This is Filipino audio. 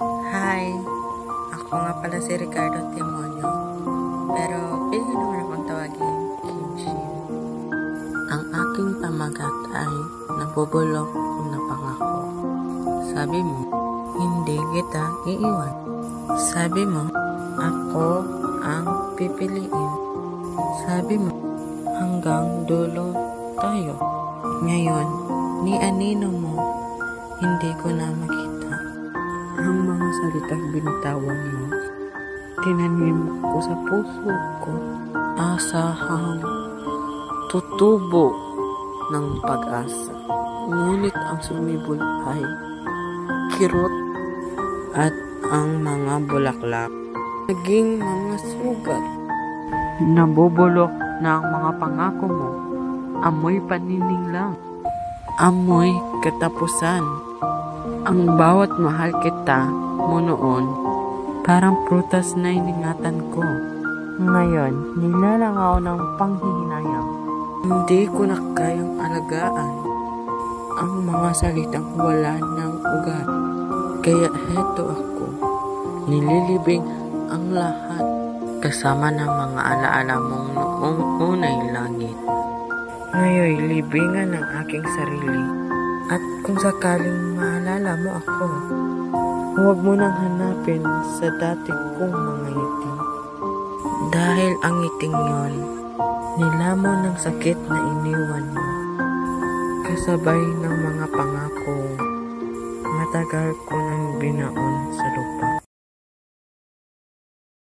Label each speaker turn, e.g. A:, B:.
A: Hi, ako nga pala si Ricardo Timonio, pero pwede nyo naman akong tawagin Kimchi. Ang aking pamagat ay nabubulok na pangako. Sabi mo, hindi kita iiwan. Sabi mo, ako ang pipiliin. Sabi mo, hanggang dulo tayo. Ngayon, ni anino mo, hindi ko na makita. Ang mga salitang binitawan mo, tinanim ko sa puso ko, asahang tutubo ng pag-asa. Ngunit ang sumibol ay kirot at ang mga bulaklak naging mga sugat. Nabubulok na ang mga pangako mo, amoy panining lang, amoy katapusan. Ang bawat mahal kita mo noon, parang prutas na iningatan ko. Ngayon, nilalangaw ng panghihinayang. Hindi ko na kayang alagaan ang mga salitang wala ng ugat. Kaya heto ako, nililibing ang lahat kasama ng mga alaala mong noong unay langit. Ngayon, libingan ng aking sarili. At kung sakaling maalala mo ako, huwag mo nang hanapin sa dati kong mga ngiti. Dahil ang ngiting yon, nilamon ng sakit na iniwan mo. Kasabay ng mga pangako, matagal ko nang binaon sa lupa.